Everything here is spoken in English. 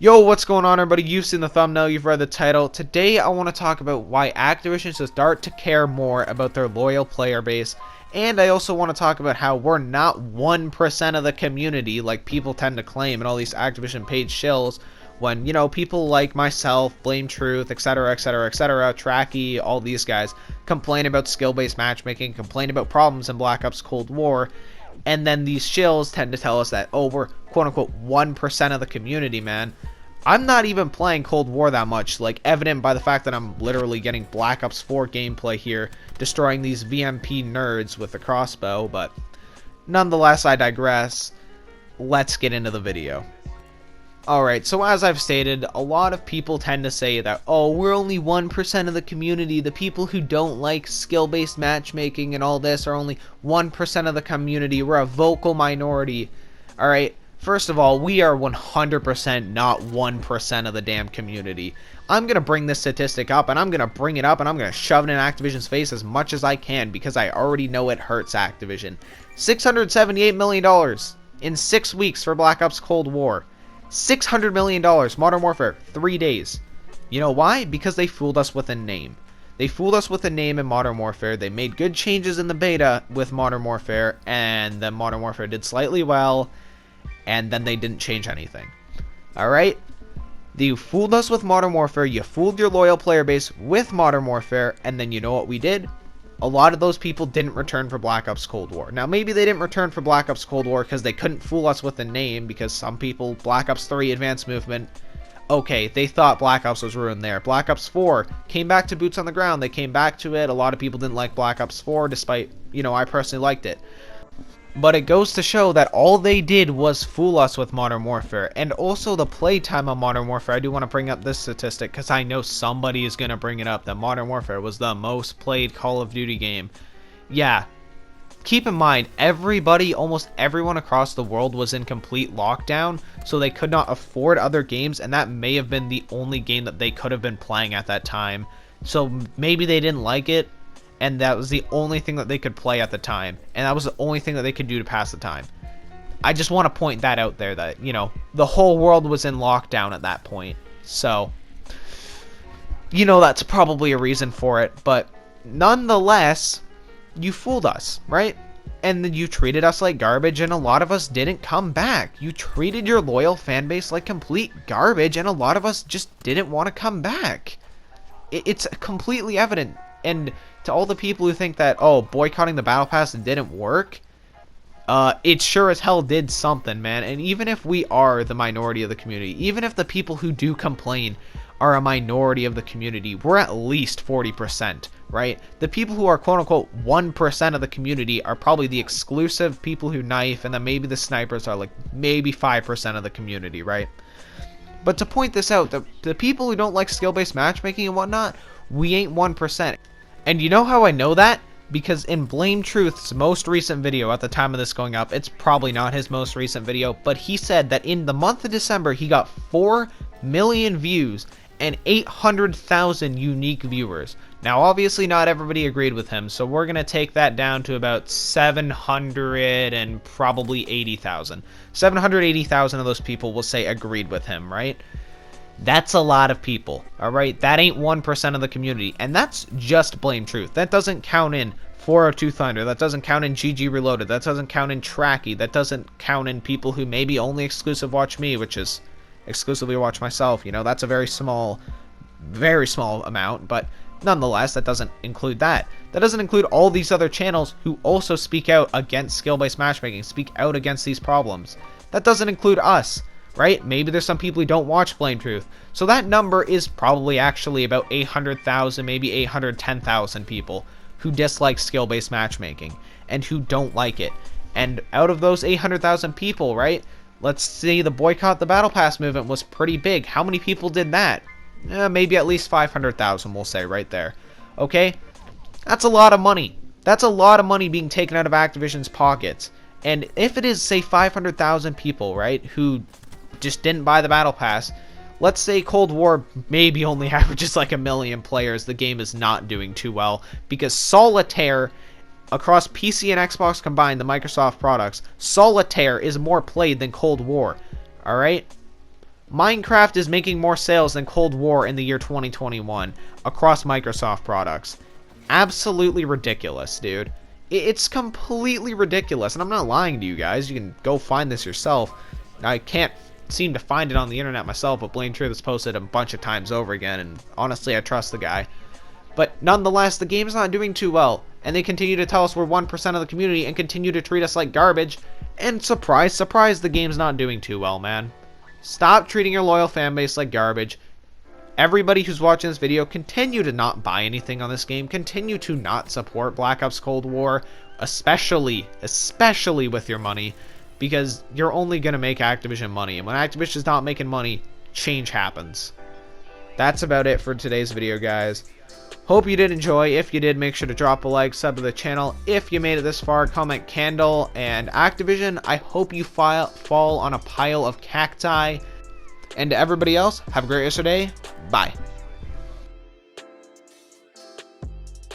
Yo, what's going on, everybody? You've seen the thumbnail, you've read the title. Today I want to talk about why Activision should start to care more about their loyal player base, and I also want to talk about how we're not 1% of the community like people tend to claim in all these Activision page shills when, you know, people like myself, Blame Truth, etc, etc, etc, Tracky, all these guys complain about skill-based matchmaking, complain about problems in Black Ops Cold War, and then these shills tend to tell us that, oh, we're quote-unquote 1% of the community, man. I'm not even playing Cold War that much, like evident by the fact that I'm literally getting Black Ops 4 gameplay here, destroying these VMP nerds with a crossbow, but nonetheless, I digress. Let's get into the video. Alright, so as I've stated, a lot of people tend to say that, oh, we're only 1% of the community, the people who don't like skill-based matchmaking and all this are only 1% of the community, we're a vocal minority. Alright, first of all, we are 100% not 1% of the damn community. I'm going to bring this statistic up, and I'm going to bring it up, and I'm going to shove it in Activision's face as much as I can, because I already know it hurts Activision. $678 million in 6 weeks for Black Ops Cold War. $600 million, Modern Warfare, 3 days. You know why? Because they fooled us with a name. They fooled us with a name in Modern Warfare. They made good changes in the beta with Modern Warfare, and then Modern Warfare did slightly well, and then they didn't change anything. Alright? You fooled us with Modern Warfare, you fooled your loyal player base with Modern Warfare, and then you know what we did? A lot of those people didn't return for Black Ops Cold War. Now, maybe they didn't return for Black Ops Cold War because they couldn't fool us with the name, because some people, Black Ops 3 Advanced Movement, okay, they thought Black Ops was ruined there. Black Ops 4 came back to boots on the ground. They came back to it. A lot of people didn't like Black Ops 4, despite, you know, I personally liked it. But it goes to show that all they did was fool us with Modern Warfare. And also the playtime of Modern Warfare. I do want to bring up this statistic because I know somebody is going to bring it up, that Modern Warfare was the most played Call of Duty game. Yeah. Keep in mind, everybody, almost everyone across the world was in complete lockdown, so they could not afford other games, and that may have been the only game that they could have been playing at that time. So maybe they didn't like it, and that was the only thing that they could play at the time, and that was the only thing that they could do to pass the time. I just want to point that out there, that, you know, the whole world was in lockdown at that point, so, you know, that's probably a reason for it, but nonetheless, you fooled us, right? And then you treated us like garbage, and a lot of us didn't come back. You treated your loyal fan base like complete garbage, and a lot of us just didn't want to come back. It's completely evident. And to all the people who think that, oh, boycotting the Battle Pass didn't work, it sure as hell did something, man. And even if we are the minority of the community, even if the people who do complain are a minority of the community, we're at least 40%, right? The people who are quote-unquote 1% of the community are probably the exclusive people who knife, and then maybe the snipers are like maybe 5% of the community, right? But to point this out, the people who don't like skill-based matchmaking and whatnot, we ain't 1%. And you know how I know that? Because in Blame Truth's most recent video, at the time of this going up, it's probably not his most recent video, but he said that in the month of December, he got 4 million views and 800,000 unique viewers. Now, obviously, not everybody agreed with him, so we're going to take that down to about 700 and probably 80,000. 780,000 of those people will say agreed with him, right? That's a lot of people, alright? That ain't 1% of the community, and that's just Blame Truth. That doesn't count in 402 Thunder, that doesn't count in GG Reloaded, that doesn't count in Tracky, that doesn't count in people who maybe only exclusive watch me, which is exclusively watch myself. You know, that's a very small amount, but nonetheless, that doesn't include that. That doesn't include all these other channels who also speak out against skill-based matchmaking, speak out against these problems. That doesn't include us. Right? Maybe there's some people who don't watch Blame Truth. So that number is probably actually about 800,000, maybe 810,000 people who dislike skill-based matchmaking and who don't like it. And out of those 800,000 people, right? Let's say the boycott the Battle Pass movement was pretty big. How many people did that? Maybe at least 500,000, we'll say right there. Okay? That's a lot of money. That's a lot of money being taken out of Activision's pockets. And if it is, say, 500,000 people, right, who just didn't buy the Battle Pass, let's say Cold War maybe only averages like 1 million players, the game is not doing too well, because Solitaire, across PC and Xbox combined, the Microsoft products, Solitaire is more played than Cold War, alright? Minecraft is making more sales than Cold War in the year 2021 across Microsoft products. Absolutely ridiculous, dude. It's completely ridiculous, and I'm not lying to you guys. You can go find this yourself. I can't seem to find it on the internet myself, but Blaine Truth has posted a bunch of times over again, and honestly, I trust the guy. But nonetheless, the game's not doing too well, and they continue to tell us we're 1% of the community and continue to treat us like garbage, and surprise, surprise, the game's not doing too well, man. Stop treating your loyal fanbase like garbage. Everybody who's watching this video, continue to not buy anything on this game. Continue to not support Black Ops Cold War, especially with your money, because you're only going to make Activision money. And when Activision's not making money, change happens. That's about it for today's video, guys. Hope you did enjoy. If you did, make sure to drop a like, sub to the channel. If you made it this far, comment Candle. And Activision, I hope you fall on a pile of cacti. And to everybody else, have a great rest of your day. Bye.